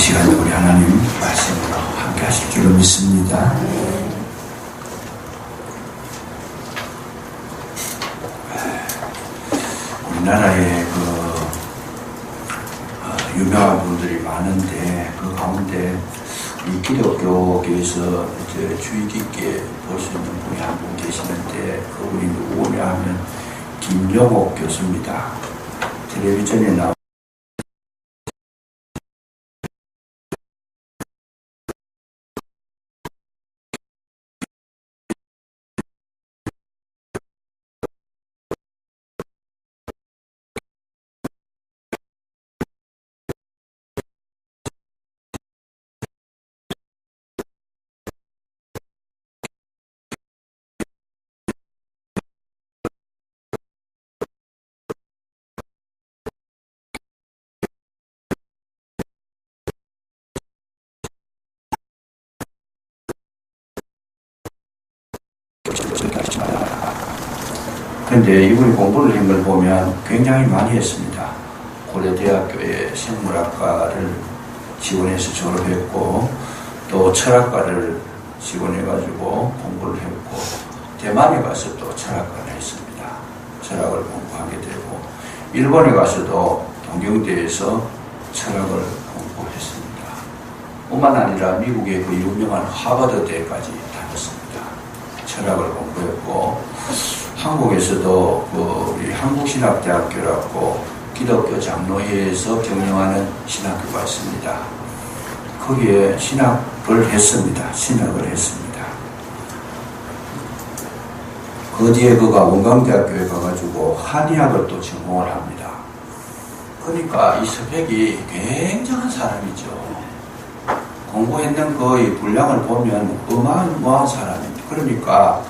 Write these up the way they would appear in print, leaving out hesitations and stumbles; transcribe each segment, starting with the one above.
시간에 우리 하나님 말씀으로 함께 하실 줄로 믿습니다. 우리나라에 유명한 분들이 많은데 그 가운데 이 기독교계에서 주의 깊게 볼 수 있는 분이 한 분 계시는데 그분이 누구냐 하면 김영옥 교수입니다. 텔레비전에 나온 그런데 이분이 공부를 한 걸 보면 굉장히 많이 했습니다. 고려대학교에 생물학과를 지원해서 졸업했고 또 철학과를 지원해가지고 공부를 했고 대만에 가서 또 철학과를 했습니다. 철학을 공부하게 되고 일본에 가서도 동경대에서 철학을 공부했습니다. 뿐만 아니라 미국의 그 유명한 하버드대까지 다녔습니다. 철학을 공부했고 한국에서도 우리 한국신학대학교라고 기독교 장로회에서 경영하는 신학교가 있습니다. 거기에 신학을 했습니다. 그 뒤에 그가 원광대학교에 가가지고 한의학을 또 전공을 합니다. 그러니까 이 스펙이 굉장한 사람이죠. 공부했는 거의 분량을 보면 어마어마한 사람입니다. 그러니까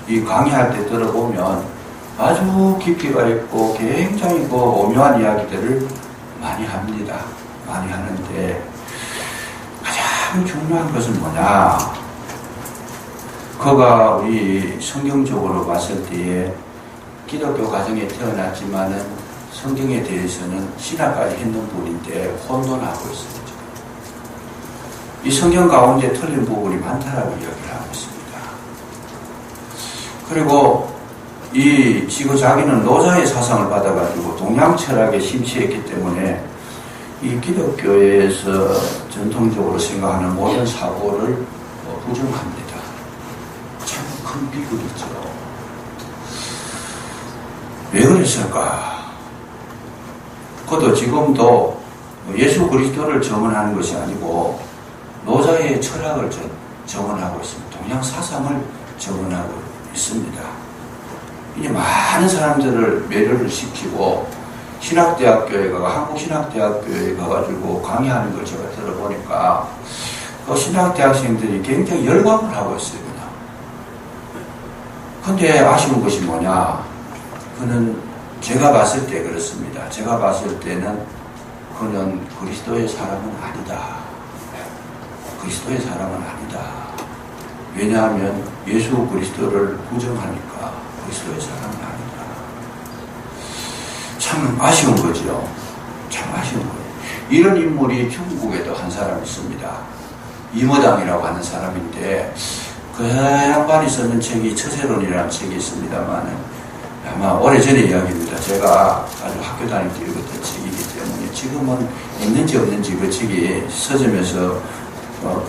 이 강의할 때 들어보면 아주 깊이가 있고 굉장히 오묘한 이야기들을 많이 합니다. 많이 하는데 가장 중요한 것은 뭐냐? 그가 우리 성경적으로 봤을 때에 기독교 가정에 태어났지만은 성경에 대해서는 신학까지 했는 분인데 혼돈하고 있습니다. 이 성경 가운데 틀린 부분이 많다라고 이야기를 하고 있습니다. 그리고 지금 자기는 노자의 사상을 받아가지고 동양 철학에 심취했기 때문에 이 기독교에서 전통적으로 생각하는 모든 사고를 부정합니다. 참 큰 비극이죠. 왜 그랬을까? 그것도 지금도 예수 그리스도를 정언하는 것이 아니고 노자의 철학을 정언하고 있습니다. 동양 사상을 정언하고 있습니다. 이제 많은 사람들을 매료를 시키고 신학대학교에 한국신학대학교에 가가지고 강의하는 걸 제가 들어보니까 그 신학대학생들이 굉장히 열광을 하고 있어요. 그냥. 근데 아쉬운 것이 뭐냐? 그는 제가 봤을 때 그렇습니다. 제가 봤을 때는 그는 그리스도의 사람은 아니다. 그리스도의 사람은 아니다. 왜냐하면 예수 그리스도를 부정하니까 그리스도의 사람은 아니다. 참 아쉬운 거죠. 참 아쉬운 거예요. 이런 인물이 중국에도 한 사람 있습니다. 이모당이라고 하는 사람인데 그 양반이 쓰는 책이 처세론이라는 책이 있습니다만 아마 오래전의 이야기입니다. 제가 아주 학교 다닐 때 읽었던 책이기 때문에 지금은 있는지 없는지 그 책이 서점에서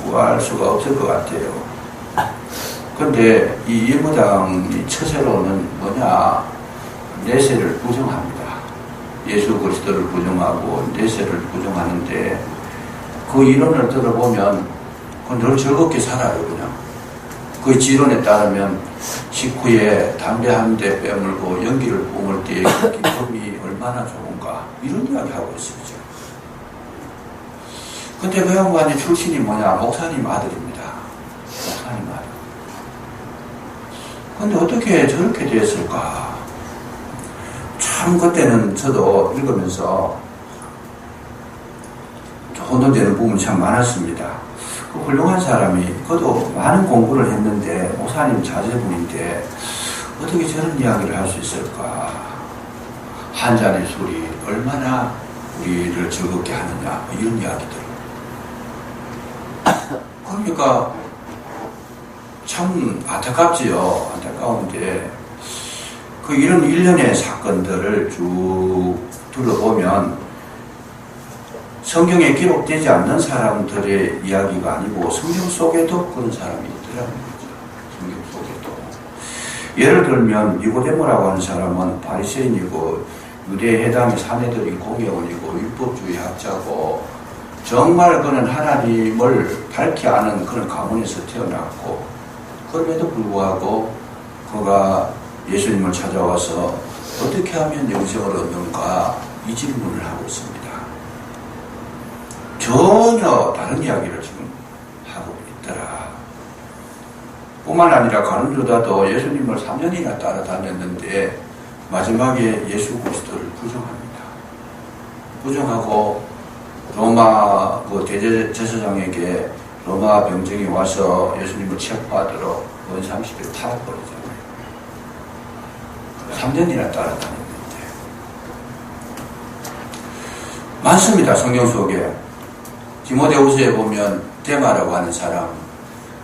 구할 수가 없을 것 같아요. 그런데 이 이모당의 처세로는 뭐냐? 내세를 부정합니다. 예수 그리스도를 부정하고 내세를 부정하는데 그 이론을 들어보면 늘 즐겁게 살아요. 그냥 그 지론에 따르면 식후에 담배 한 대 빼물고 연기를 뿜을 때 기쁨이 얼마나 좋은가 이런 이야기 하고 있습니다. 근데 그 양반의 출신이 뭐냐? 목사님 아들입니다. 목사님 아들. 근데 어떻게 저렇게 됐을까? 참 그때는 저도 읽으면서 혼돈되는 부분이 참 많았습니다. 그 훌륭한 사람이 그도 많은 공부를 했는데 목사님 자제분인데 어떻게 저런 이야기를 할 수 있을까? 한 잔의 술이 얼마나 우리를 즐겁게 하느냐 이런 이야기들. 그러니까 참 안타깝지요. 안타까운데 그 이런 일련의 사건들을 쭉 둘러보면 성경에 기록되지 않는 사람들의 이야기가 아니고 성경 속에도 그런 사람이 있더라는 거죠. 성경 속에도. 예를 들면 니고데모라고 하는 사람은 바리새인이고 유대 해당의 사내들이 공예원이고 율법주의 학자고 정말 그는 하나님을 밝히 아는 그런 가문에서 태어났고 그럼에도 불구하고 그가 예수님을 찾아와서 어떻게 하면 영생을 얻는가 이 질문을 하고 있습니다. 전혀 다른 이야기를 지금 하고 있더라. 뿐만 아니라 가룟 유다도 예수님을 3년이나 따라다녔는데 마지막에 예수 그리스도를 부정합니다. 부정하고 로마 그 대제사장에게 로마 병정이 와서 예수님을 체포하도록 원상시대를 팔아버리잖아요. 3년이나 따라다녔는데 많습니다. 성경 속에. 디모데후서에 보면 데마라고 하는 사람,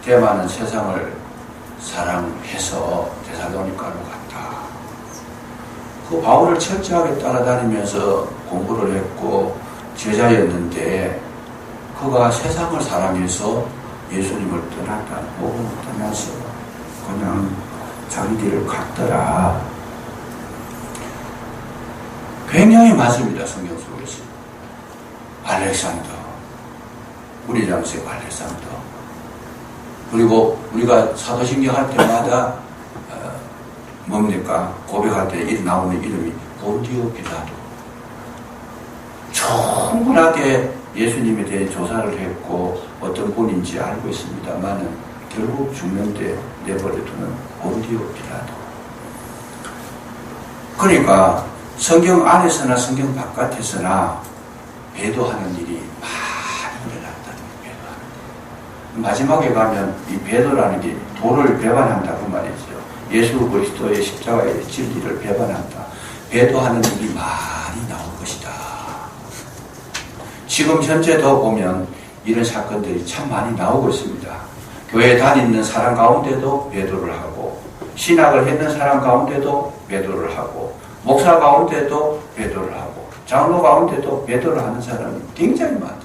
데마는 세상을 사랑해서 데살로니가로 갔다. 그 바울을 철저하게 따라다니면서 공부를 했고 제자였는데 그가 세상을 사랑해서 예수님을 떠났다. 복음을 떠나서 그냥 자기 길을 갔더라. 굉장히 많습니다. 성경 속에서. 알렉산더, 우리 장세 알렉산더. 그리고 우리가 사도신경 할 때마다 뭡니까? 고백할 때 나오는 이름이 본디오 빌라도. 충분하게 예수님에 대해 조사를 했고 어떤 분인지 알고 있습니다만 결국 죽는데 내버려두는 본디오 빌라도. 그러니까 성경 안에서나 성경 바깥에서나 배도하는 일이 많이 일어났다는 거예요. 마지막에 가면 이 배도라는 게 도를 배반한다고 말이죠. 예수 그리스도의 십자가의 진리를 배반한다. 배도하는 일이 많이 나올 것이다. 지금 현재도 보면 이런 사건들이 참 많이 나오고 있습니다. 교회에 다니는 사람 가운데도 배도를 하고 신학을 했는 사람 가운데도 배도를 하고 목사 가운데도 배도를 하고 장로 가운데도 배도를 하는 사람이 굉장히 많다.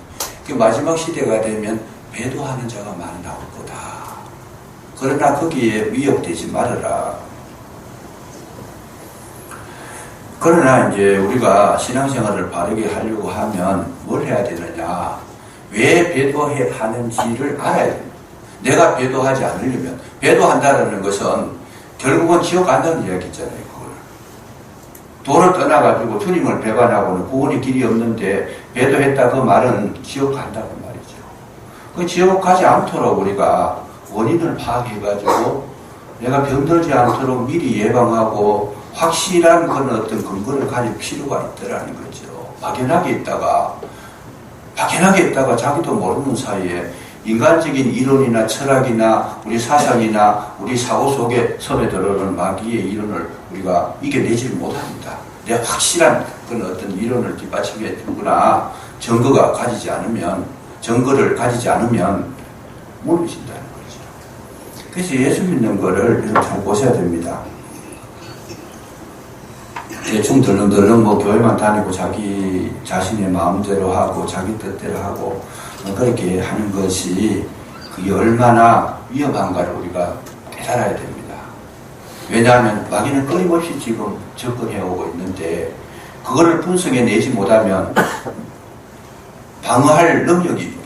그 마지막 시대가 되면 배도하는 자가 많이 나올 거다. 그러나 거기에 위협되지 말아라. 그러나 이제 우리가 신앙생활을 바르게 하려고 하면 뭘 해야 되느냐? 왜 배도하는지를 알아야 됩니다. 내가 배도하지 않으려면 배도한다는 것은 결국은 지옥 간다는 이야기 있잖아요. 도를 떠나가지고 주님을 배반하고는 구원의 길이 없는데 배도했다 그 말은 지옥 간다고 말이죠. 그 지옥 가지 않도록 우리가 원인을 파악해가지고 내가 병들지 않도록 미리 예방하고 확실한 그런 어떤 근거를 가질 필요가 있더라는 거죠. 막연하게 있다가 자기도 모르는 사이에 인간적인 이론이나 철학이나 우리 사상이나 우리 사고 속에 스며들어오는 마귀의 이론을 우리가 이겨내지 못합니다. 내가 확실한 그런 어떤 이론을 뒷받침해 주거나 증거를 가지지 않으면 무너진다는 거죠. 그래서 예수 믿는 거를 잘 보셔야 됩니다. 대충 덜렁덜렁 교회만 다니고 자기 자신의 마음대로 하고 자기 뜻대로 하고 그렇게 하는 것이 그게 얼마나 위험한가를 우리가 깨달아야 됩니다. 왜냐하면 마귀는 끊임없이 지금 접근해오고 있는데 그거를 분석해내지 못하면 방어할 능력이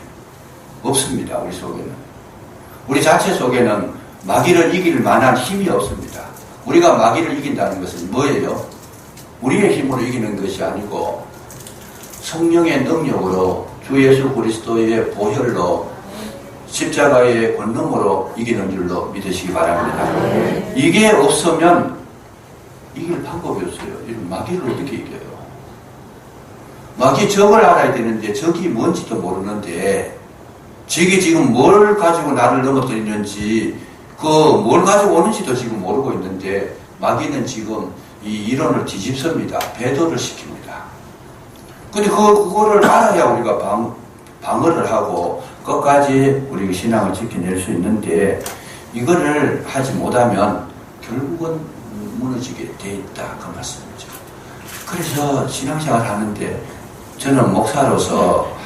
없습니다. 우리 속에는. 우리 자체 속에는 마귀를 이길 만한 힘이 없습니다. 우리가 마귀를 이긴다는 것은 뭐예요? 우리의 힘으로 이기는 것이 아니고 성령의 능력으로 주 예수 그리스도의 보혈로 십자가의 권능으로 이기는 줄로 믿으시기 바랍니다. 이게 없으면 이길 방법이 없어요. 마귀를 어떻게 이겨요? 마귀 적을 알아야 되는데 적이 뭔지도 모르는데 적이 지금 뭘 가지고 나를 넘어뜨리는지 뭘 가지고 오는지도 지금 모르고 있는데 마귀는 지금 이 이론을 뒤집습니다. 배도를 시킵니다. 근데 그거를 알아야 우리가 방어를 하고 끝까지 우리 신앙을 지켜낼 수 있는데 이거를 하지 못하면 결국은 무너지게 돼 있다 그 말씀이죠. 그래서 신앙생활 하는데 저는 목사로서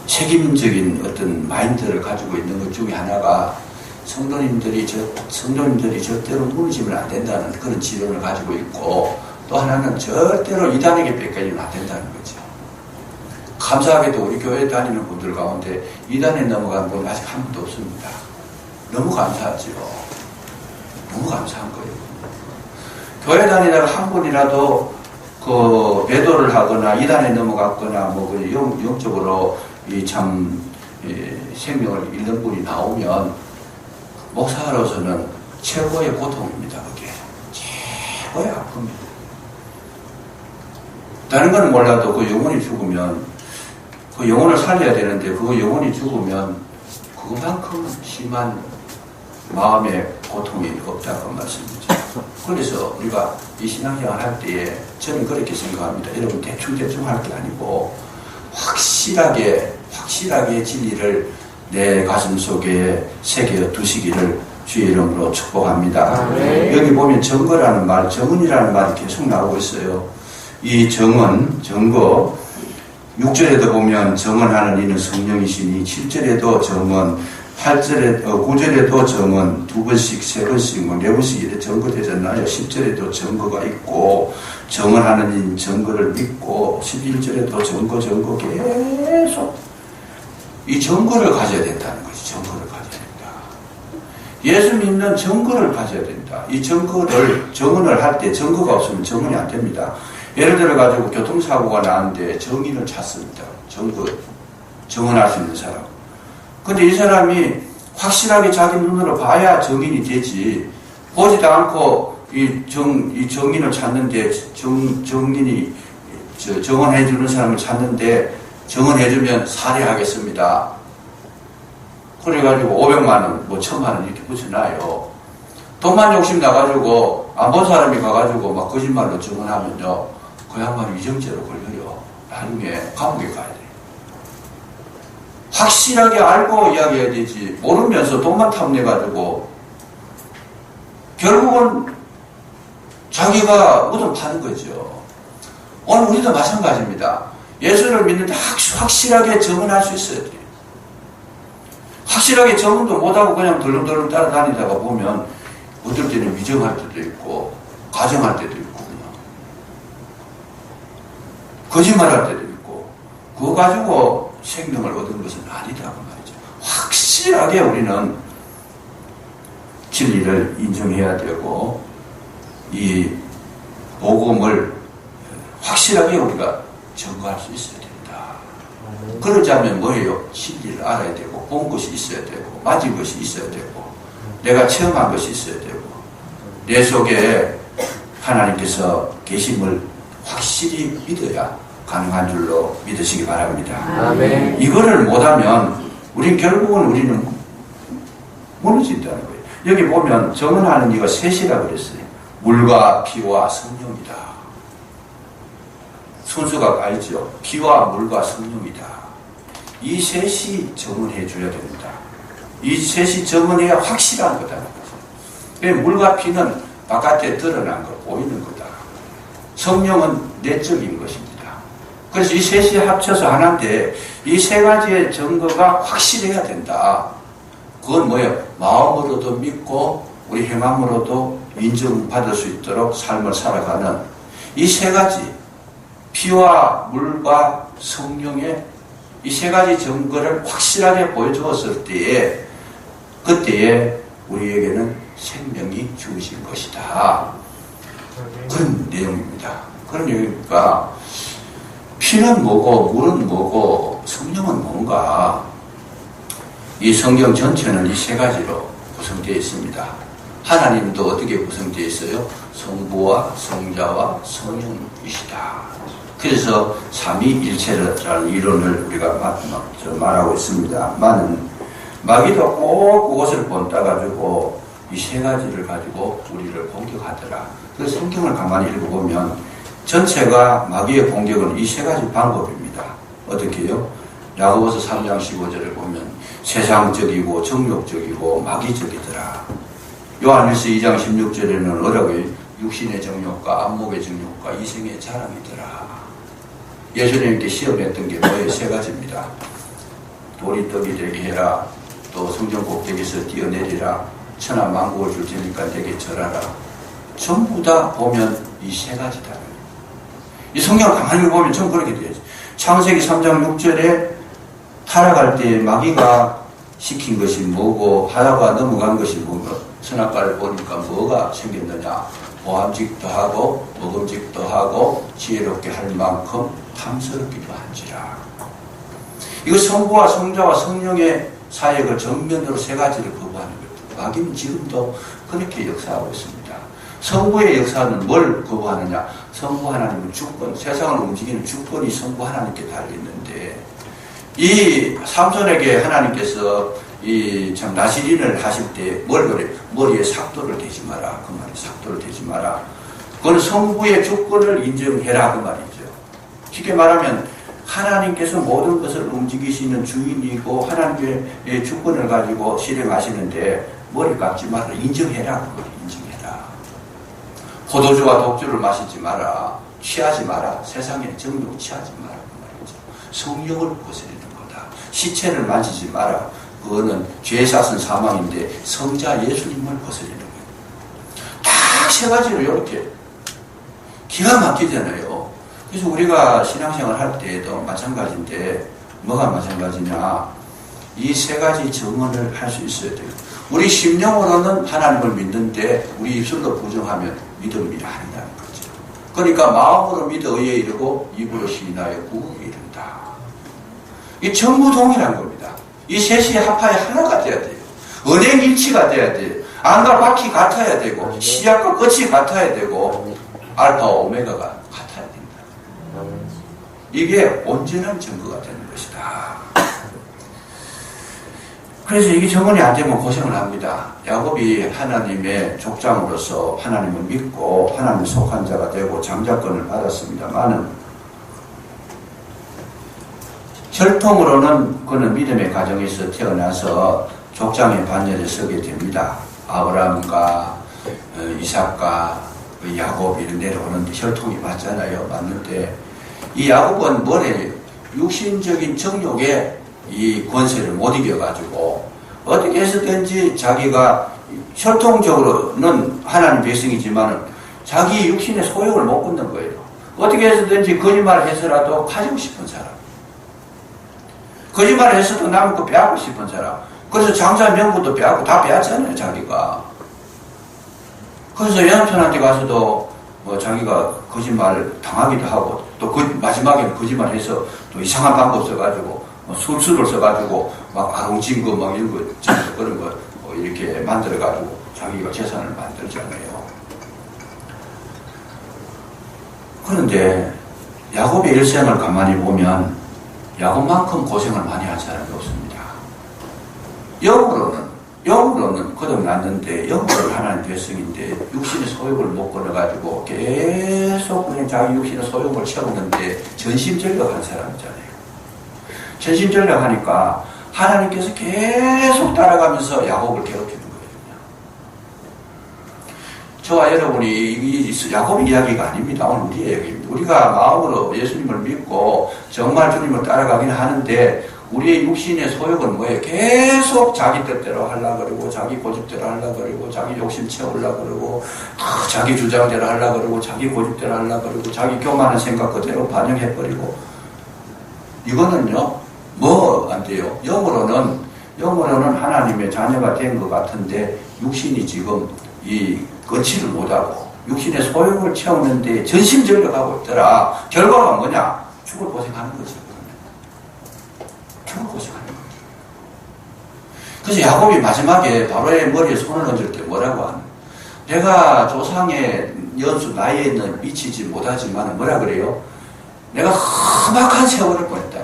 책임적인 어떤 마인드를 가지고 있는 것 중에 하나가 성도님들이 절대로 무너지면 안 된다는 그런 지론을 가지고 있고, 또 하나는 절대로 이단에게 뺏겨지면 안 된다는 거죠. 감사하게도 우리 교회 다니는 분들 가운데 이단에 넘어간 분이 아직 한 분도 없습니다. 너무 감사하지요. 너무 감사한 거예요. 교회 다니다가 한 분이라도 그 배도를 하거나 이단에 넘어갔거나 뭐 그 영적으로 생명을 잃는 분이 나오면 목사로서는 최고의 고통입니다. 그게 최고의 아픔입니다. 다른 건 몰라도 그 영혼이 죽으면 그 영혼을 살려야 되는데 그 영혼이 죽으면 그만큼 심한 마음의 고통이 없다고 말씀이죠. 그래서 우리가 이 신앙생활 할 때에 저는 그렇게 생각합니다. 여러분 대충 할 게 아니고 확실하게 진리를 내 가슴 속에 새겨 두시기를 주의 이름으로 축복합니다. 여기 보면 정거라는 말, 정은이라는 말이 계속 나오고 있어요. 이 정거 6절에도 보면 정언하는 이는 성령이시니 7절에도 정언, 9절에도 정언, 2번씩, 3번씩, 4번씩 이렇게 정거되잖아요. 10절에도 정거가 있고, 정언하는 이는 정거를 믿고, 11절에도 정거 계속 이 정거를 가져야 된다는 거지. 정거를 가져야 된다. 예수 믿는 정거를 가져야 된다. 이 정언을 할 때 정거가 없으면 정언이 안 됩니다. 예를 들어 가지고 교통사고가 나는데 정인을 찾습니다. 정언할 수 있는 사람. 근데 이 사람이 확실하게 자기 눈으로 봐야 정인이 되지. 보지도 않고 이 정인을 찾는데 정인이 정언해 주는 사람을 찾는데 정언해 주면 살해하겠습니다. 그래가지고 500만 원, 뭐 1000만 원 이렇게 붙여놔요. 돈만 욕심 나가지고 안 본 사람이 가가지고 막 거짓말로 정언하면요. 그 양반이 위정죄로 걸려요. 나중에 감옥에 가야 돼요. 확실하게 알고 이야기해야 되지. 모르면서 돈만 탐내가지고 결국은 자기가 무덤 파는 거죠. 오늘 우리도 마찬가지입니다. 예수를 믿는데 확실하게 정언할 수 있어야 돼요. 확실하게 정언도 못하고 그냥 덜렁덜렁 따라다니다가 보면 어떨 때는 위정할 때도 있고 가정할 때도 있고 거짓말할 때도 있고 그거 가지고 생명을 얻은 것은 아니다고 말이죠. 확실하게 우리는 진리를 인정해야 되고 이 복음을 확실하게 우리가 증거할 수 있어야 된다. 그러자면 뭐예요? 진리를 알아야 되고 본 것이 있어야 되고 맞은 것이 있어야 되고 내가 체험한 것이 있어야 되고 내 속에 하나님께서 계심을 확실히 믿어야 가능한 줄로 믿으시기 바랍니다. 아멘. 이거를 못하면 우리는 무너진다는 거예요. 여기 보면 정언하는 이가 셋이라고 그랬어요. 물과 피와 성령이다. 순서가 알죠. 피와 물과 성령이다. 이 셋이 정언해 줘야 됩니다. 이 셋이 정언해야 확실한 거다는 거죠. 물과 피는 바깥에 드러난 거, 보이는 거다. 성령은 내적인 것입니다. 그래서 이 셋이 합쳐서 하나인데 이 세 가지의 증거가 확실해야 된다. 그건 뭐예요? 마음으로도 믿고 우리 행함으로도 인정받을 수 있도록 삶을 살아가는 이 세 가지 피와 물과 성령의 이 세 가지 증거를 확실하게 보여주었을 때에 그때에 우리에게는 생명이 주어진 것이다. 그런 내용입니다. 그런 내용이니까 피는 뭐고 물은 뭐고 성령은 뭔가 이 성경 전체는 이 세 가지로 구성되어 있습니다. 하나님도 어떻게 구성되어 있어요? 성부와 성자와 성령이시다. 그래서 삼위일체라는 이론을 우리가 말하고 있습니다. 마귀도 꼭 그것을 본따가지고 이 세 가지를 가지고 우리를 공격하더라. 그래서 성경을 가만히 읽어보면 전체가 마귀의 공격은 이 세 가지 방법입니다. 어떻게 해요? 야고보서 3장 15절을 보면 세상적이고 정욕적이고 마귀적이더라. 요한일서 2장 16절에는 어라고 육신의 정욕과 안목의 정욕과 이생의 자랑이더라. 예수님께 시험했던 게 뭐예요? 세 가지입니다. 돌이 떡이 되게 해라. 또 성전 꼭대기에서 뛰어내리라. 천하 만국을 줄 테니까 내게 절하라. 전부 다 보면 이 세 가지다. 이 성경을 가만히 보면 전부 그렇게 되어있어요. 창세기 3장 6절에 타락할 때 마귀가 시킨 것이 뭐고 하다가 넘어간 것이 뭐고 선악과를 보니까 뭐가 생겼느냐. 보암직도 하고 먹음직도 하고 지혜롭게 할 만큼 탐스럽기도 한지라. 이거 성부와 성자와 성령의 사역을 정면으로 세 가지를 거부하는 거죠. 마귀는 지금도 그렇게 역사하고 있습니다. 성부의 역사는 뭘 거부하느냐? 성부 하나님은 주권, 세상을 움직이는 주권이 성부 하나님께 달려있는데 이 삼손에게 하나님께서 이 참 나시린을 하실 때 뭘 그래? 머리에 삭도를 대지 마라. 그 말이 삭도를 대지 마라. 그건 성부의 주권을 인정해라. 그 말이죠. 쉽게 말하면 하나님께서 모든 것을 움직이시는 주인이고 하나님의 주권을 가지고 실행하시는데 머리 깎지 마라. 인정해라. 그걸 인정해라. 포도주와 독주를 마시지 마라. 취하지 마라. 세상에 정욕 취하지 마라. 그 말이죠. 성령을 거스리는 거다. 시체를 만지지 마라. 그거는 죄 사선 사망인데 성자 예수님을 거스리는 거예요. 딱 세 가지로 이렇게 기가 막히잖아요. 그래서 우리가 신앙생활 할 때도 마찬가지인데 뭐가 마찬가지냐. 이 세 가지 증언을 할 수 있어야 돼요. 우리 심령으로는 하나님을 믿는데 우리 입술로 부정하면 믿음이 아니라는 거죠. 그러니까 마음으로 믿어 의에 이르고 입으로 시인하여 구원에 이른다. 이 전부 동일한 겁니다. 이 셋이 합하여 하나가 돼야 돼요. 은행일치가 돼야 돼요. 안과 밖이 같아야 되고 시작과 끝이 같아야 되고 알파와 오메가가 같아야 된다. 이게 온전한 증거가 되는 것이다. 그래서 이게 정언이 안 되면 고생을 합니다. 야곱이 하나님의 족장으로서 하나님을 믿고 하나님 속한 자가 되고 장자권을 받았습니다만은 혈통으로는 그는 믿음의 가정에서 태어나서 족장의 반열에 서게 됩니다. 아브라함과 이삭과 야곱 이런 내려오는데 혈통이 맞잖아요. 맞는데 이 야곱은 뭐래요? 육신적인 정욕에 이 권세를 못 이겨가지고 어떻게 해서든지 자기가 혈통적으로는 하나님 백성이지만은 자기 육신의 소욕을 못 끊는 거예요. 어떻게 해서든지 거짓말을 해서라도 가지고 싶은 사람. 거짓말을 해서도 남의 거 빼앗고 싶은 사람. 그래서 장자 명부도 빼앗고 다 빼앗잖아요, 자기가. 그래서 연합천한테 가서도 뭐 자기가 거짓말 당하기도 하고 또 마지막에는 거짓말 해서 또 이상한 방법 써가지고 뭐 술수를 써가지고 막 아롱진 거 막 이런 거 그런 거 뭐 이렇게 만들어가지고 자기가 재산을 만들잖아요. 그런데 야곱의 일생을 가만히 보면 야곱만큼 고생을 많이 한 사람이 없습니다. 영으로는 거듭났는데 영으로는 하나님 백성인데 육신의 소욕을 못 끊어가지고 계속 그냥 자기 육신의 소욕을 채우는데 전심전력한 사람이잖아요. 전심전력하니까 하나님께서 계속 따라가면서 야곱을 괴롭히는 거거든요. 저와 여러분이 이 야곱 이야기가 아닙니다. 오늘 우리의 이야기입니다. 우리가 마음으로 예수님을 믿고 정말 주님을 따라가긴 하는데 우리의 육신의 소욕은 뭐예요? 계속 자기 뜻대로 하려고 그러고 자기 고집대로 하려고 그러고 자기 욕심 채우려고 그러고 자기 주장대로 하려고 그러고 자기 고집대로 하려고 그러고 자기 교만한 생각 그대로 반영해버리고 이거는요 뭐 안 돼요. 영으로는 하나님의 자녀가 된 것 같은데 육신이 지금 이 거치를 못하고 육신의 소욕을 채우는데 전심전력하고 있더라. 결과가 뭐냐? 죽을 고생하는 거지. 죽을 고생하는 거지. 그래서 야곱이 마지막에 바로의 머리에 손을 얹을 때 뭐라고 하는? 내가 조상의 연수 나이에는 미치지 못하지만 뭐라 그래요? 내가 험악한 세월을 보냈다.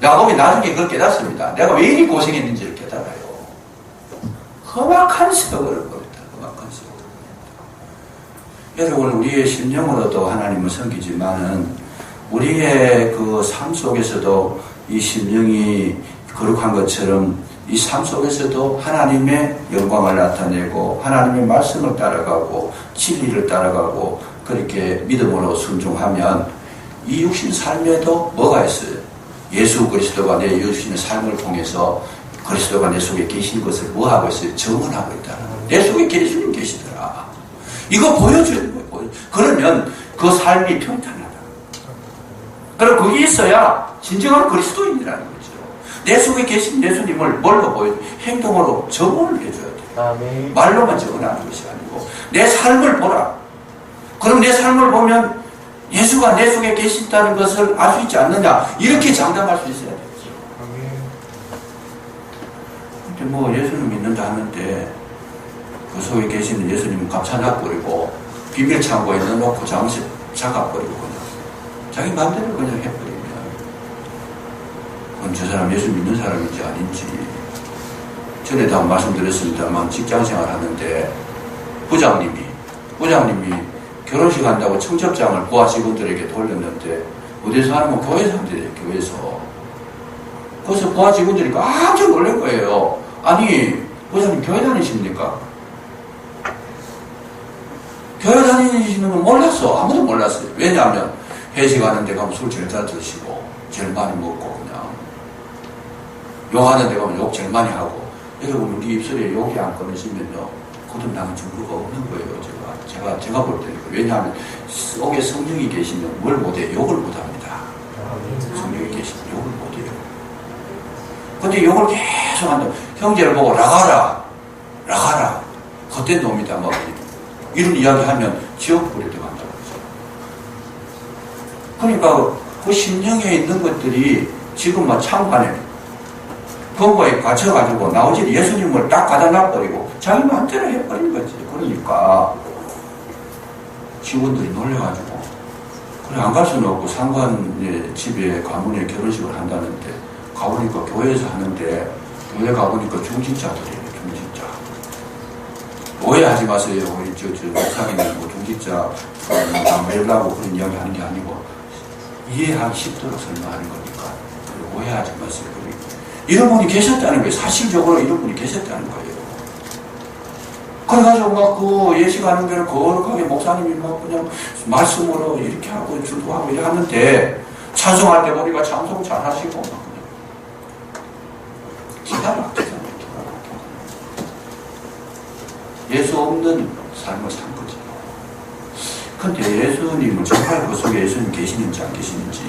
야곱이 나중에 그걸 깨닫습니다. 내가 왜 이리 고생했는지를 깨달아요. 험악한 세월을 보냈다. 험악한 세월을 보냈다. 여러분 우리의 심령으로도 하나님을 섬기지만은 우리의 그 삶 속에서도 이 심령이 거룩한 것처럼 이 삶 속에서도 하나님의 영광을 나타내고 하나님의 말씀을 따라가고 진리를 따라가고 그렇게 믿음으로 순종하면 이 육신 삶에도 뭐가 있어요? 예수 그리스도가 내 육신의 삶을 통해서 그리스도가 내 속에 계신 것을 뭐 하고 있어요? 증언하고 있다. 내 속에 예수님 계시더라. 이거 보여주는 거예요. 그러면 그 삶이 평탄하다. 그럼 그게 있어야 진정한 그리스도인이라는 거죠. 내 속에 계신 예수님을 뭘로 보여? 행동으로 증언을 해줘야 돼요. 아멘. 말로만 증언하는 것이 아니고 내 삶을 보라. 그럼 내 삶을 보면 예수가 내 속에 계신다는 것을 알 수 있지 않느냐? 이렇게 장담할 수 있어야 되죠. 근데 뭐 예수님 믿는다 하는데 그 속에 계시는 예수님은 감춰놔버리고 비밀 창고에 넣어놓고 잠시 작아버리고 그냥 자기 마음대로 그냥 해버리면 그건 저 사람 예수 믿는 사람인지 아닌지. 전에도 한 말씀드렸습니다만 직장생활 하는데 부장님이 결혼식 한다고 청첩장을 부하 직원들에게 돌렸는데 어디서 하냐면 교회에서 한대요. 교회에서. 그래서 부하 직원들이 깜짝 놀란 거예요. 아니 부장님 교회 다니십니까? 교회 다니시는 건 몰랐어. 아무도 몰랐어요. 왜냐하면 회식하는 데 가면 술 제일 잘 드시고 제일 많이 먹고 그냥 욕하는 데 가면 욕 제일 많이 하고 여러분 우리 입술에 욕이 안 끊어지면요 거듭나는 증거가 없는 거예요. 제가 볼 때는. 왜냐하면 속에 성령이 계시면 뭘 못해? 욕을 못합니다. 성령이 계시면 욕을 못해요. 근데 욕을 계속 한다. 형제를 보고 나가라 겉된 놈이다 뭐 이런 이야기 하면 지옥불에 들어간다고 그러죠. 그러니까 그 심령에 있는 것들이 지금 막 창관에 거기에 갇혀가지고 나오지 예수님을 딱 가다 놔버리고 자기 마음대로 해버린 거지. 그러니까 직원들이 놀래가지고 그래 안 갈 수는 없고 상관의 집에 가문에 결혼식을 한다는데 가보니까 교회에서 하는데 교회 가보니까 중직자들이에요. 중직자. 오해하지 마세요. 우리 저 목사님은 뭐 중직자 남매라고 그런 이야기 하는 게 아니고 이해하기 쉽도록 설명하는 거니까 오해하지 마세요. 이런 분이 계셨다는 거예요. 사실적으로 이런 분이 계셨다는 거예요. 그래가지고 막 그 예식하는 데는 거룩하게 목사님이 막 그냥 말씀으로 이렇게 하고 주도하고 이렇게 하는데 찬송할 때 보니까 찬송 잘 하시고 막 그냥 기가 막히잖아요. 예수 없는 삶을 산 거죠. 근데 예수님은 정말 그 속에 예수님 계시는지 안 계시는지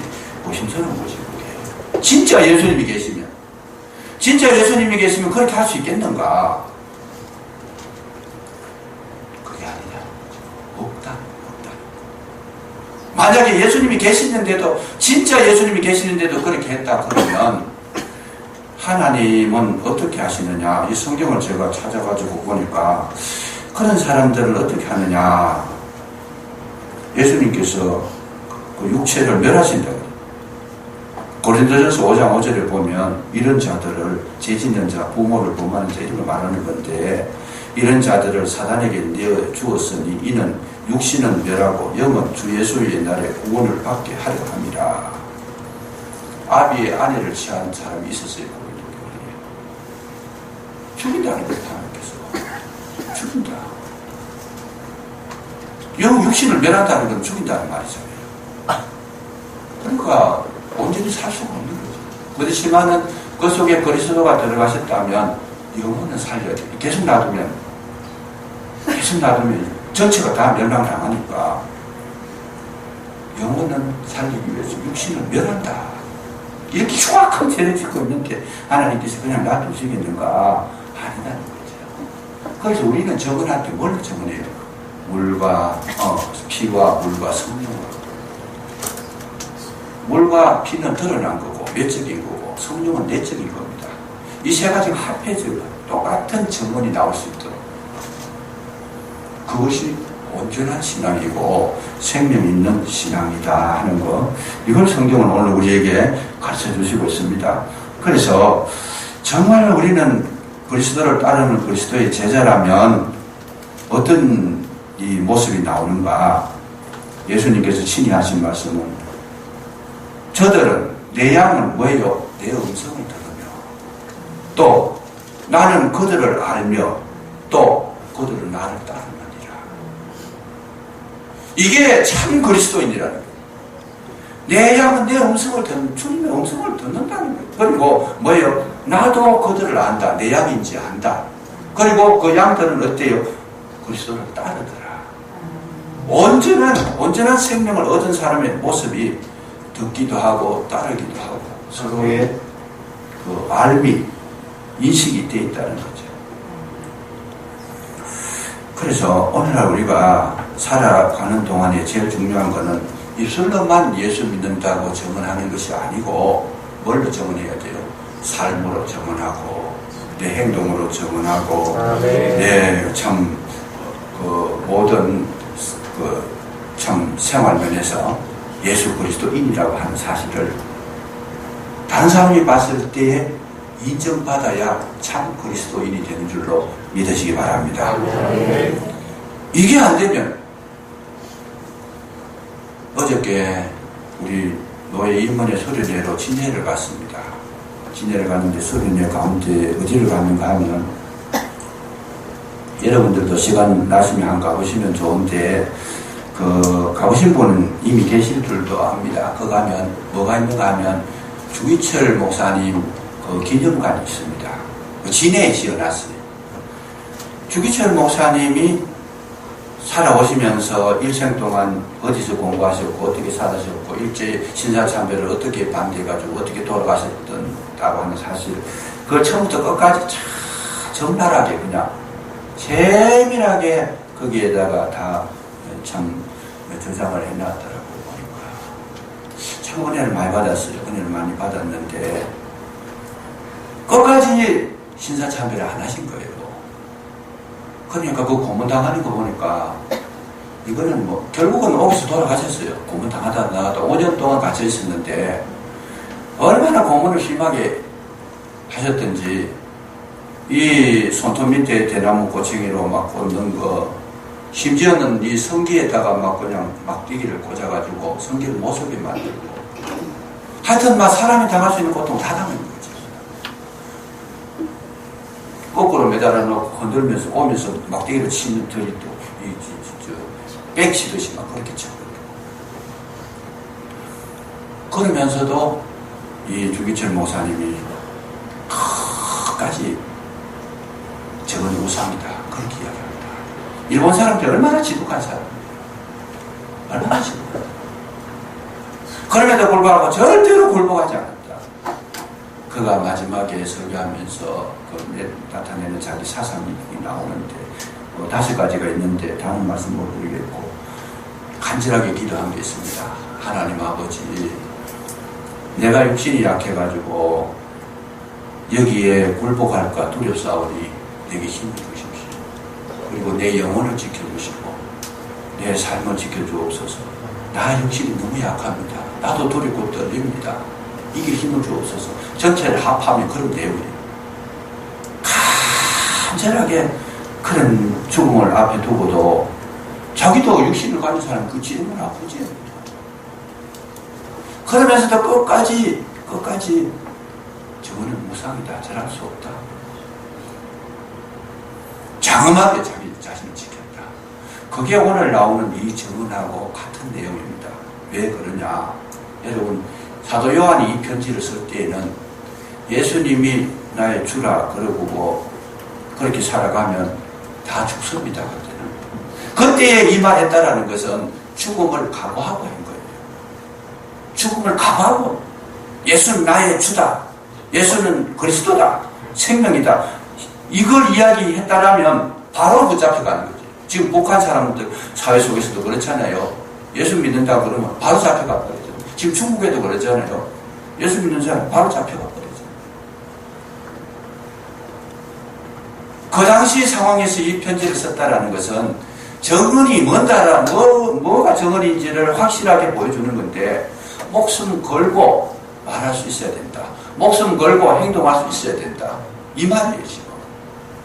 보심스러운 거지 그게. 진짜 예수님이 계시면 그렇게 할 수 있겠는가? 그게 아니냐. 없다. 만약에 예수님이 계시는데도, 진짜 예수님이 계시는데도 그렇게 했다 그러면 하나님은 어떻게 하시느냐? 이 성경을 제가 찾아가지고 보니까 그런 사람들을 어떻게 하느냐? 예수님께서 그 육체를 멸하신다. 고린도전서 5장 5절에 보면 이런 자들을 죄짓는 자, 부모를 범하는 자 이런 걸 말하는 건데 이런 자들을 사단에게 내어 주었으니 이는 육신은 멸하고 영은 주 예수의 날에 구원을 받게 하려 함이라. 아비의 아내를 취한 사람이 있었어요. 고린도교회에. 죽인다는 거예요. 하나님께서. 죽인다. 육신을 멸한다는 건 죽인다는 말이잖아요. 그러니까 온전히 살 수가 없는 거죠. 그렇지만은 그 속에 그리스도가 들어가셨다면 영혼은 살려야 돼요. 계속 놔두면 전체가 다 멸망당하니까 영혼은 살리기 위해서 육신을 멸한다. 이렇게 정확한 죄를 짓고 있는데 하나님께서 그냥 놔두시겠는가? 아니라는 거죠. 그래서 우리는 정언할 때 뭘 정언해요? 물과 피와 물과 성령으로. 물과 피는 드러난 거고 외적인 거고 성령은 내적인 겁니다. 이 세 가지가 합해져 똑같은 정언이 나올 수 있도록 그것이 온전한 신앙이고 생명 있는 신앙이다 하는 거, 이걸 성경은 오늘 우리에게 가르쳐 주시고 있습니다. 그래서 정말 우리는 그리스도를 따르는 그리스도의 제자라면 어떤 이 모습이 나오는가? 예수님께서 친히 하신 말씀은 저들은 내 양은 뭐예요? 내 음성을 들으며 또 나는 그들을 알며 또 그들은 나를 따르느니라. 이게 참 그리스도인이라는 거예요. 내 양은 내 음성을 듣는, 주님의 음성을 듣는다는 거예요. 그리고 뭐예요? 나도 그들을 안다. 내 양인지 안다. 그리고 그 양들은 어때요? 그리스도를 따르더라. 온전한 생명을 얻은 사람의 모습이 듣기도 하고 따르기도 하고 서로의 그 알미, 인식이 되어 있다는 거죠. 그래서 오늘날 우리가 살아가는 동안에 제일 중요한 거는 입술로만 예수 믿는다고 증언하는 것이 아니고 뭘로 증언해야 돼요? 삶으로 증언하고 내 행동으로 증언하고 내 참 그 모든 그 참 생활면에서 예수 그리스도인이라고 하는 사실을 다른 사람이 봤을 때에 인정받아야 참 그리스도인이 되는 줄로 믿으시기 바랍니다. 이게 안 되면 어저께 우리 노예 임원의 수련회로 진해를 갔습니다. 진해를 갔는데 수련회 가운데 어디를 갔는가 하면 여러분들도 시간 나시면 한번 가보시면 좋은데 그 가보신 분은 이미 계실 줄도 압니다. 그 가면 뭐가 있는가 하면 주기철 목사님 그 기념관이 있습니다. 진해에 지어놨어요. 주기철 목사님이 살아오시면서 일생 동안 어디서 공부하셨고 어떻게 살아셨고 일제 신사참배를 어떻게 반대해가지고 어떻게 돌아가셨다고 하는 사실 그걸 처음부터 끝까지 참 적나라하게 그냥 재미나게 거기에다가 다 참 저장을 해놨더라고요. 보니까 참 은혜를 많이 받았어요. 은혜를 많이 받았는데 끝까지 신사참배를 안 하신 거예요. 그러니까 그 고문당하는 거 보니까 이거는 뭐 결국은 오기서 돌아가셨어요. 고문당하다 나가다 5년 동안 갇혀 있었는데 얼마나 고문을 심하게 하셨던지 이 손톱 밑에 대나무 고챙이로 막 꽂는 거 심지어는 이 성기에다가 막 그냥 막대기를 꽂아가지고 성기를 못 서게 만들고 하여튼 막 사람이 당할 수 있는 고통 다 당하는 거죠. 거꾸로 매달아 놓고 건들면서 오면서 막대기를 치는 들이 또 빽치듯이 막 그렇게 쳐요. 그러면서도 이 주기철 목사님이 끝까지 저건 우상이다 그렇게 이야기합니다. 일본 사람들이 얼마나 지독한 사람, 얼마나 지독한. 그럼에도 불구하고 절대로 굴복하지 않았다. 그가 마지막에 설교하면서 그 나타내는 자기 사상이 나오는데 5가지가 있는데 다른 말씀 못 드리겠고 간절하게 기도한 게 있습니다. 하나님 아버지, 내가 육신이 약해가지고 여기에 굴복할까 두렵사오니 내게 힘을 주십시오. 그리고 내 영혼을 지켜주시고 내 삶을 지켜주옵소서. 나 육신이 너무 약합니다. 나도 두렵고 떨립니다. 이게 힘을 주옵소서. 전체를 합하면 그런 내용이에요. 간절하게 그런 죽음을 앞에 두고도 자기도 육신을 가진 사람 그 질문 아프지. 그러면서도 끝까지 저거는 무상이다. 절할 수 없다. 장엄하게 자기 자신을 지켰다. 그게 오늘 나오는 이 증언하고 같은 내용입니다. 왜 그러냐? 여러분, 사도 요한이 이 편지를 쓸 때에는 예수님이 나의 주라 그러고 뭐 그렇게 살아가면 다 죽습니다. 그때는. 그때에 이 말 했다라는 것은 죽음을 각오하고 한 거예요. 죽음을 각오하고 예수는 나의 주다. 예수는 그리스도다. 생명이다. 이걸 이야기했다라면 바로 붙잡혀가는 거지. 지금 북한 사람들 사회 속에서도 그렇잖아요. 예수 믿는다 그러면 바로 잡혀가 버리죠. 지금 중국에도 그러잖아요. 예수 믿는 사람 바로 잡혀가 버리죠. 그 당시 상황에서 이 편지를 썼다라는 것은 정언이 뭐가 정언인지를 확실하게 보여주는 건데 목숨 걸고 말할 수 있어야 된다. 목숨 걸고 행동할 수 있어야 된다. 이 말이에요, 지금.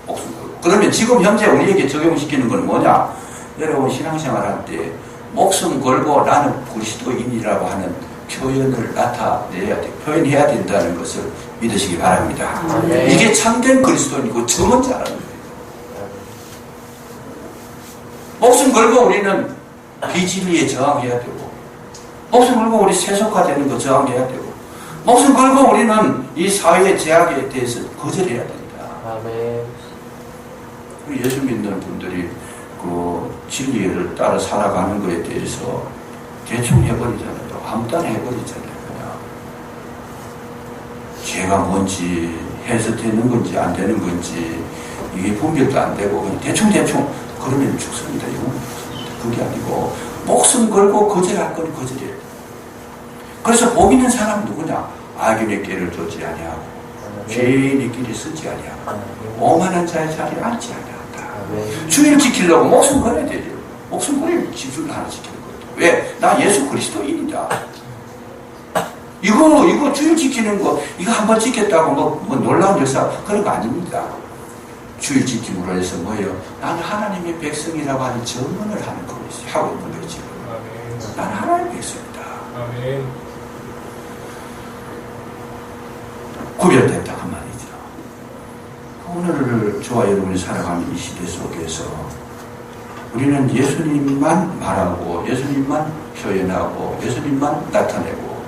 목숨 걸고. 그러면 지금 현재 우리에게 적용시키는 건 뭐냐? 여러분 신앙생활 할 때 목숨 걸고 나는 그리스도인이라고 하는 표현을 나타내야 돼. 표현해야 된다는 것을 믿으시기 바랍니다. 네. 이게 참된 그리스도인이고 정은 잘하는 거예요. 목숨 걸고 우리는 비진리에 저항해야 되고, 목숨 걸고 우리 세속화되는 거 저항해야 되고, 목숨 걸고 우리는 이 사회의 제약에 대해서 거절해야 된다. 아멘. 우리 예수 믿는 분들이 그 진리를 따라 살아가는 것에 대해서 대충 해버리잖아요. 아무 때나 해버리잖아요. 그냥 죄가 뭔지 해서 되는 건지 안 되는 건지 이게 분별도 안 되고 그냥 대충 그러면 죽습니다. 이건 죽습니다. 그게 아니고 목숨 걸고 거절할 건 거절해야 돼. 그래서 복 있는 사람은 누구냐? 악인의 길을 쫓지 아니하고 죄인의 길에 서지 아니하고 오만한 자의 자리에 앉지 아니한다. 주의를 지키려고 목숨 걸어야 되죠. 목숨 걸으면 지수를 하나 지키는 거예요. 왜? 나 예수 그리스도인이다. 이거 주의 지키는 거 이거 한번 지켰다고 뭐 놀라운 역사 그런 거 아닙니다. 주의 지킴으로 해서 뭐예요? 나는 하나님의 백성이라고 하는 증언을 하는 거예요. 하고 있는 거예요. 지금. 나는 하나님의 백성이다. 아멘. 구별됐다 그 말이죠. 오늘 저와 여러분이 살아가는 이 시대 속에서 우리는 예수님만 말하고 예수님만 표현하고 예수님만 나타내고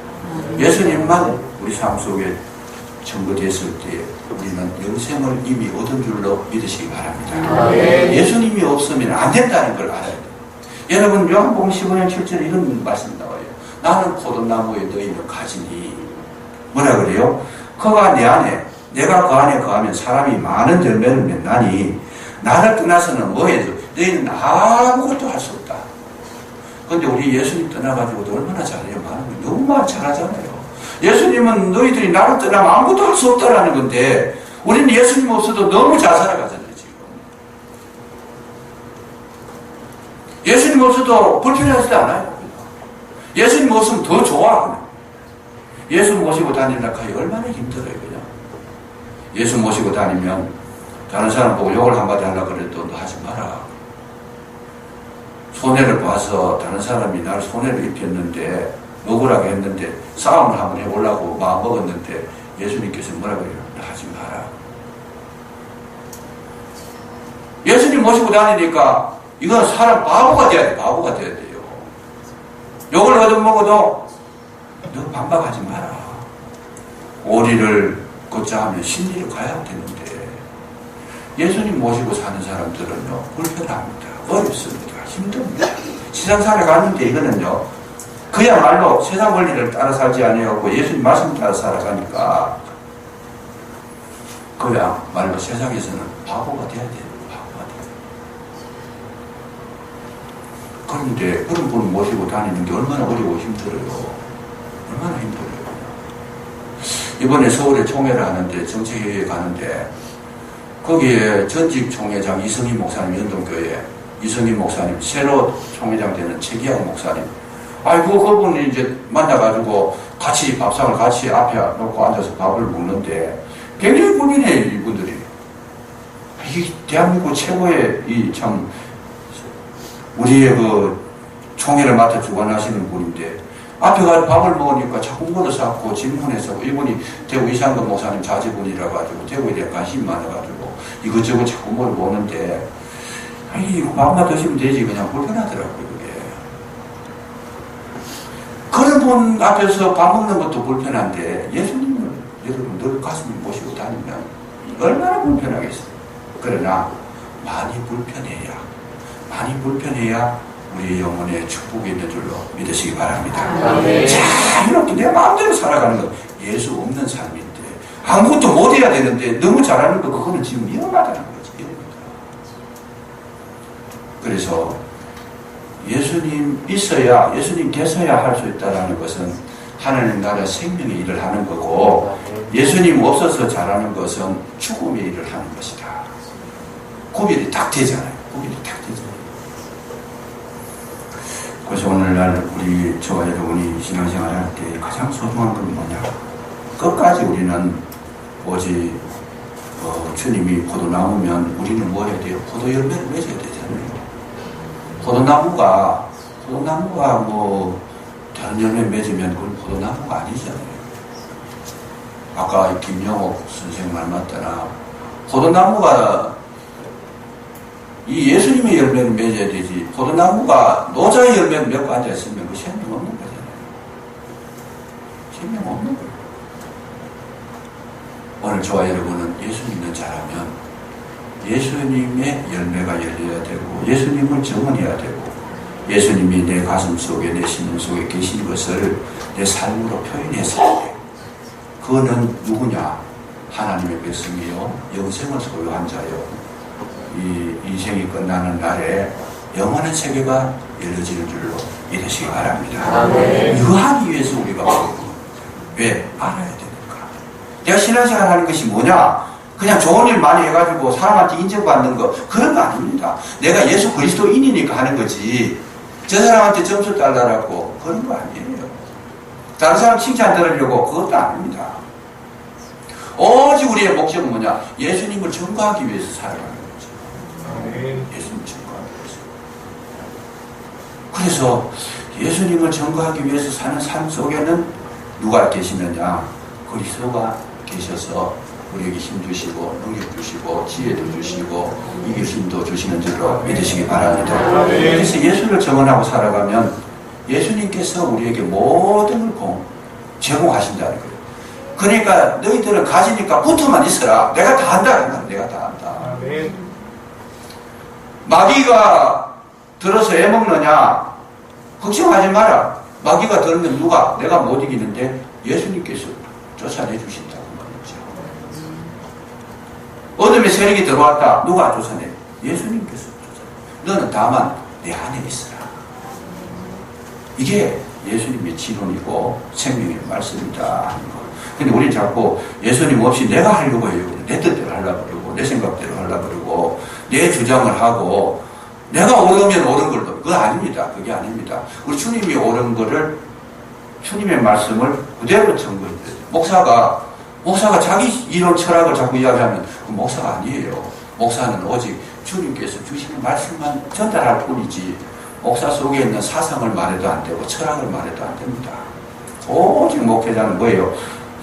예수님만 우리 삶 속에 전거됐을 때 우리는 영생을 이미 얻은 줄로 믿으시기 바랍니다. 예수님이 없으면 안 된다는 걸 알아야 돼요. 여러분 요한복음 15장 7절에 이런 말씀 나와요. 나는 포도나무에 너희는 가지니 뭐라 그래요? 그가 내 안에 내가 그 안에 거하면 사람이 많은 열매를 맺나니 나를 떠나서는 뭐해도 너희는 아무것도 할 수 없다. 그런데 우리 예수님 떠나가지고도 얼마나 잘해요? 많은 거 너무 잘하잖아요. 예수님은 너희들이 나를 떠나면 아무것도 할 수 없다라는 건데 우리는 예수님 없어도 너무 잘 살아가잖아요. 지금 예수님 없어도 불편하지도 않아요. 예수님 없으면 더 좋아. 예수 모시고 다니려고 하니 얼마나 힘들어요. 그냥 예수 모시고 다니면 다른 사람 보고 욕을 한마디 하려고 그래도 너 하지 마라. 손해를 봐서 다른 사람이 나를 손해를 입혔는데 억울하게 했는데 싸움을 한번 해보려고 마음 먹었는데 예수님께서 뭐라 그래요? 하지 마라. 예수님 모시고 다니니까 이건 사람 바보가 돼야 돼. 바보가 돼야 돼요. 욕을 얻어먹어도 너 반박하지 마라. 오리를 걷자 하면 신리를 가야 되는데 예수님 모시고 사는 사람들은요 불편합니다. 어렵습니다. 힘듭니다. 세상 살아가는데 이거는요 그야말로 세상 원리를 따라 살지 아니하고 예수님 말씀 따라 살아가니까 그야말로 세상에서는 바보가 돼야 돼요. 바보가 돼요. 그런데 그런 분을 모시고 다니는 게 얼마나 어려워 힘들어요. 얼마나 힘들어요. 이번에 서울에 총회를 하는데 정책회의에 가는데 거기에 전직 총회장 이성희 목사님 연동교회 이성희 목사님 새로 총회장 되는 최기학 목사님 아이고 그분이 이제 만나가지고 같이 밥상을 같이 앞에 놓고 앉아서 밥을 먹는데 굉장히 불편해요. 이분들이 이 대한민국 최고의 이 참 우리의 그 총회를 맡아 주관하시는 분인데 앞에 가서 밥을 먹으니까 자꾸 물어서 질문해서 이분이 대구 이상근 목사님 자제분이라 가지고 대구에 대한 관심이 많아가지고 이것저것 자꾸 물어보는데 아니 밥만 드시면 되지 그냥 불편하더라고요. 그게 그런 분 앞에서 밥 먹는 것도 불편한데 예수님을 여러분 늘 가슴에 모시고 다니면 얼마나 불편하겠어요. 그러나 많이 불편해야 우리 영혼의 축복이 있는 줄로 믿으시기 바랍니다. 네. 자, 이렇게 내 마음대로 살아가는 건 예수 없는 삶인데 아무것도 못해야 되는데 너무 잘하는 거 그거는 지금 위험하다는 거지. 그래서 예수님 있어야 예수님 계셔야 할 수 있다는 것은 하나님 나라 생명의 일을 하는 거고 예수님 없어서 잘하는 것은 죽음의 일을 하는 것이다. 구별이 딱 되잖아요. 그래서 오늘날 우리 저와 여러분이 신앙생활 할 때 가장 소중한 건 뭐냐? 끝까지 우리는 오직 주님이 포도나무면 우리는 뭐 해야 돼요? 포도 열매를 맺어야 되잖아요. 포도나무가 뭐 다른 열매 맺으면 그건 포도나무가 아니잖아요. 아까 김영옥 선생 말 맞더라. 포도나무가 이 예수님의 열매를 맺어야 되지, 포도나무가 노자의 열매를 맺고 앉아있으면 그 생명 없는 거잖아요. 생명 없는 거예요. 오늘 저와 여러분은 예수 믿는 자라면 예수님의 열매가 열려야 되고, 예수님을 증언해야 되고, 예수님이 내 가슴 속에, 내 심령 속에 계신 것을 내 삶으로 표현해서 해요. 그거는 누구냐? 하나님의 백성이요, 영생을 소유한 자요, 이 인생이 끝나는 날에 영원한 세계가 열려지는 줄로 믿으시기 바랍니다. 이거 하기 위해서 우리가 왜? 알아야 되니까. 내가 신앙생활 하는 것이 뭐냐? 그냥 좋은 일 많이 해가지고 사람한테 인정받는 거, 그런 거 아닙니다. 내가 예수 그리스도인이니까 하는 거지, 저 사람한테 점수 달라고 그런 거 아니에요. 다른 사람 칭찬 들으려고 그것도 아닙니다. 오직 우리의 목적은 뭐냐? 예수님을 증거하기 위해서 살아가는 거죠. 예수님을 증거하기 위해서. 그래서 예수님을 증거하기 위해서 사는 삶 속에는 누가 계시느냐? 그리스도가 계셔서 우리에게 힘 주시고, 능력 주시고, 지혜도 주시고, 이길 힘도 주시는 줄로 믿으시기 바랍니다. 그래서 예수를 증언하고 살아가면 예수님께서 우리에게 모든 걸 제공하신다는 거예요. 그러니까 너희들은 가지니까 붙어만 있어라. 내가 다 한다. 내가 다 한다. 마귀가 들어서 애먹느냐? 걱정하지 마라. 마귀가 들면 누가? 내가 못 이기는데 예수님께서 쫓아내 주신다는 거죠. 어둠의 세력이 들어왔다. 누가 쫓아내? 예수님께서 쫓아내. 너는 다만 내 안에 있어라. 이게 예수님의 진언이고 생명의 말씀이다 하는 거. 근데 우리는 자꾸 예수님 없이 내가 하려고 해요. 내 뜻대로 하려고 그러고, 내 생각대로 하려고 그러고, 내 주장을 하고, 내가 옳으면 옳은 걸, 그거 아닙니다. 그게 아닙니다. 우리 주님이 옳은 거를, 주님의 말씀을 그대로 증거해야 돼요. 목사가 자기 이론 철학을 자꾸 이야기하면 그 목사가 아니에요. 목사는 오직 주님께서 주시는 말씀만 전달할 뿐이지, 목사 속에 있는 사상을 말해도 안 되고, 철학을 말해도 안 됩니다. 오직 목회자는 뭐예요?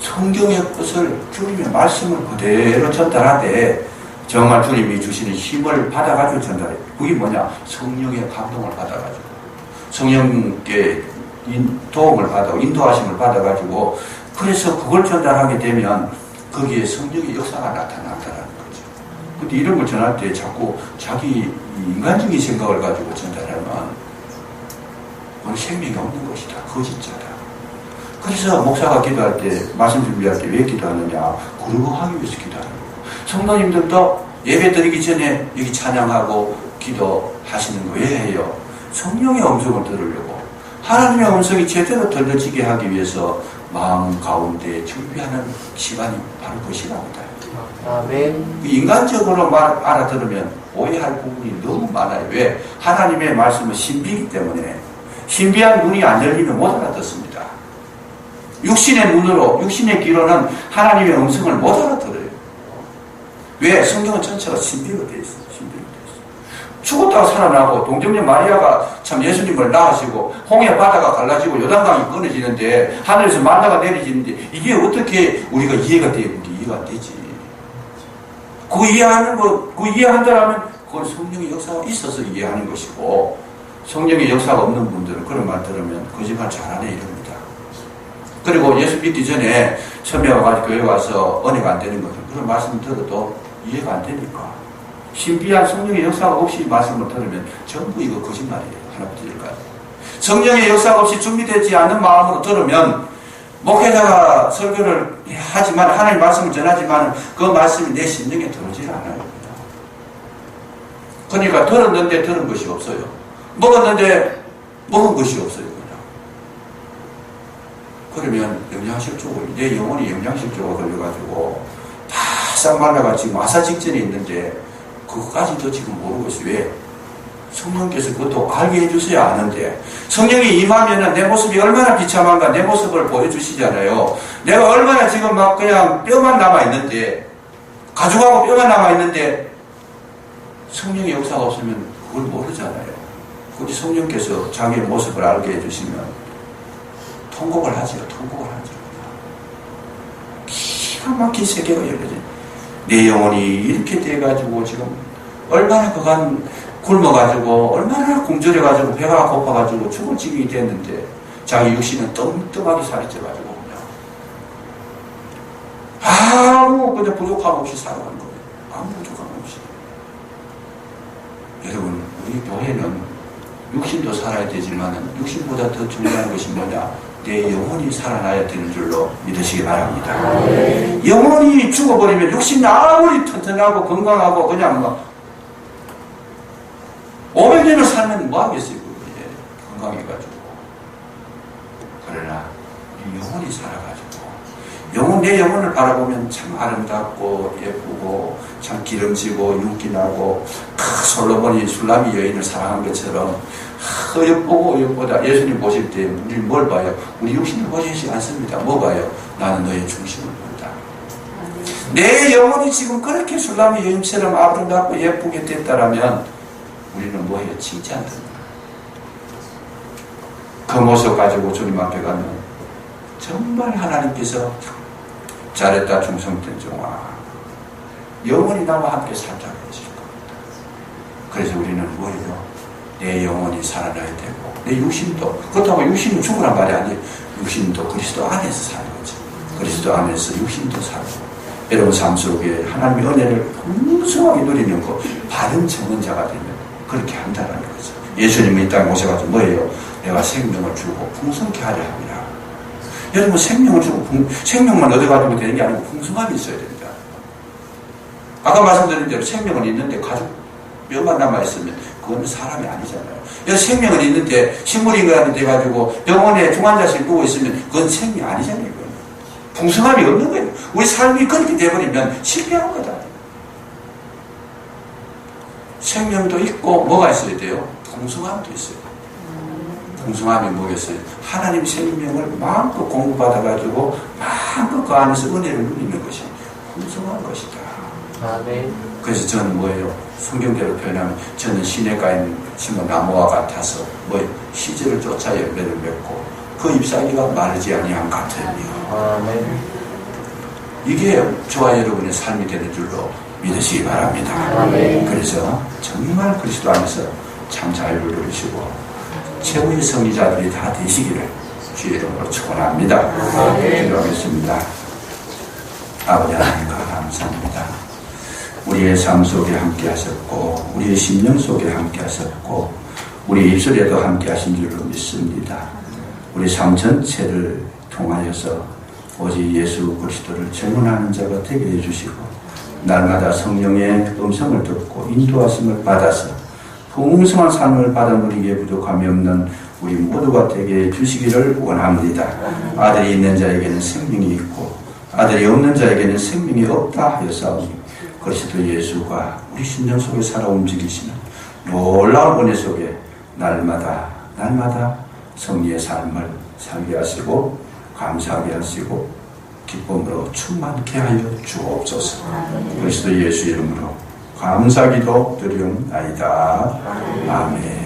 성경의 것을, 주님의 말씀을 그대로 전달하되 정말 주님이 주시는 힘을 받아가지고 전달해요. 그게 뭐냐? 성령의 감동을 받아가지고, 성령께 도움을 받아, 인도하심을 받아가지고, 그래서 그걸 전달하게 되면 거기에 성령의 역사가 나타난다는 거죠. 근데 이런 걸 전할 때 자꾸 자기 인간적인 생각을 가지고 전달하면 그건 생명이 없는 것이다. 거짓자다. 그래서 목사가 기도할 때, 말씀 준비할 때 왜 기도하느냐? 거룩하기 위해서 기도하는 거예요. 성도님들도 예배 드리기 전에 여기 찬양하고 기도하시는 거 왜 해요? 성령의 음성을 들으려고, 하나님의 음성이 제대로 들려지게 하기 위해서 마음 가운데 준비하는 시간이 바로 그것이랍니다. 아멘. 인간적으로 알아들으면 오해할 부분이 너무 많아요. 왜? 하나님의 말씀은 신비이기 때문에, 신비한 눈이 안 열리면 못 알아듣습니다. 육신의 눈으로, 육신의 귀로는 하나님의 음성을 못 알아들어요. 왜? 성경은 전체가 신비로 되어 있어요. 신비로 되어 있어요. 죽었다가 살아나고, 동정녀 마리아가 참 예수님을 낳으시고, 홍해 바다가 갈라지고, 요단강이 끊어지는데, 하늘에서 만나가 내려지는데, 이게 어떻게 우리가 이해가 되는 게 이해가 안 되지. 그거 이해하는 거, 그거 이해한다라면, 그건 성령의 역사가 있어서 이해하는 것이고, 성령의 역사가 없는 분들은 그런 말 들으면 거짓말 잘하네 이럽니다. 그리고 예수 믿기 전에 처음에 와가지고 교회 와서 은혜가 안 되는 거죠. 그런 말씀 들어도 이해가 안 되니까. 신비한 성령의 역사가 없이 말씀을 들으면 전부 이거 거짓말이에요. 하나부터 열까지. 성령의 역사가 없이 준비되지 않는 마음으로 들으면, 목회자가 설교를 하지만, 하나님 말씀을 전하지만 그 말씀이 내 심령에 들어오질 않아요. 그러니까 들었는데 들은 것이 없어요. 먹었는데 먹은 것이 없어요. 그러면 영양실조가, 내 영혼이 영양실조가 걸려가지고 바싹 말라가 지금 마사 직전에 있는데 그것까지도 지금 모르고 있어요. 왜? 성령께서 그것도 알게 해주셔야 아는데, 성령이 임하면은 내 모습이 얼마나 비참한가 내 모습을 보여주시잖아요. 내가 얼마나 지금 막 그냥 뼈만 남아있는데, 가죽하고 뼈만 남아있는데 성령의 역사가 없으면 그걸 모르잖아요. 굳이 성령께서 자기의 모습을 알게 해주시면 통곡을 하죠. 기가 막힌 세계가 열려져. 내 영혼이 이렇게 돼가지고 지금 얼마나 그간 굶어가지고 얼마나 굶주려가지고 배가 고파가지고 죽을 지경이 됐는데 자기 육신은 뚱뚱하게 살이 쪄가지고 아무 그냥 부족함 없이 살아가는 거예요. 아무 부족함 없이. 여러분, 우리 교회는 육신도 살아야 되지만 육신보다 더 중요한 것이 뭐냐? 내 영혼이 살아나야 되는 줄로 믿으시기 바랍니다. 영혼이 죽어버리면 육신이 아무리 튼튼하고 건강하고 그냥 막 500년을 살면 뭐 하겠어요? 건강해가지고. 그러나 영혼이 살아가지고 내 영혼을 바라보면 참 아름답고 예쁘고 참 기름지고 윤기나고 솔로몬이 술라미 여인을 사랑한 것처럼 예쁘고 예쁘다. 예수님 보실 때 우리 뭘 봐요? 우리 육신을 보시지 않습니다. 뭐 봐요? 나는 너의 중심을 본다. 내 영혼이 지금 그렇게 술라미 여인처럼 아름답고 예쁘게 됐다라면 우리는 뭐해요? 칭찬합니다. 그 모습 가지고 주님 앞에 가면 정말 하나님께서 잘했다 충성된 종아 영원히 나와 함께 살자고 하실 겁니다. 그래서 우리는 뭐예요? 내 영혼이 살아나야 되고 내 육신도 그렇다고 육신은 죽으란 말이 아니에요. 육신도 그리스도 안에서 사는 거지. 그리스도 안에서 육신도 살고 여러분 삶 속에 하나님의 은혜를 풍성하게 누리는 거 바른 정언자가 되면 그렇게 한다는 거죠. 예수님은 이 땅에 오셔가지고 뭐예요? 내가 생명을 주고 풍성케 하려 합니다. 여러분 생명을 주고 생명만 얻어가지고 되는 게 아니고 풍성함이 있어야 됩니다. 아까 말씀드린 대로 생명은 있는데 가죽 뼈만 남아있으면 그거는 사람이 아니잖아요. 여기서 생명은 있는데 식물인간이 돼가지고 병원에 중환자실 누워 있으면 그건 생명이 아니잖아요. 그건. 풍성함이 없는 거예요. 우리 삶이 그렇게 돼버리면 실패한 거다. 생명도 있고 뭐가 있어야 돼요? 풍성함도 있어요. 풍성함이 뭐겠어요? 하나님 생명을 마음껏 공부받아가지고 마음껏 그 안에서 은혜를 누리는 것이 풍성한 것이다. 아멘. 그래서 저는 뭐예요? 성경대로 표현하면 저는 시냇가에 심은 나무와 같아서 뭐예요? 시절을 쫓아 열매를 맺고 그 잎사귀가 마르지 아니한 같으며 아멘. 이게 저와 여러분의 삶이 되는 줄로 믿으시기 바랍니다. 아멘. 그래서 정말 그리스도 안에서 참 자유를 누리시고 최후의 성리자들이 다 되시기를 주의 이름으로 축원합니다. 기도하겠습니다. 아버지 하나님과 감사합니다. 우리의 삶 속에 함께 하셨고 우리의 심령 속에 함께 하셨고 우리 입술에도 함께 하신 줄로 믿습니다. 우리 삶 전체를 통하여서 오직 예수 그리스도를 증언하는 자가 되게 해주시고 날마다 성령의 음성을 듣고 인도하심을 받아서 풍성한 삶을 받아 누리기에 부족함이 없는 우리 모두가 되게 해주시기를 원합니다. 아들이 있는 자에게는 생명이 있고 아들이 없는 자에게는 생명이 없다 하였사오니 그리스도 예수가 우리 심령 속에 살아 움직이시는 놀라운 은혜 속에 날마다 성리의 삶을 살게 하시고 감사하게 하시고 기쁨으로 충만케 하여 주옵소서. 그리스도 예수 이름으로 감사기도 드리옵나이다. 아멘.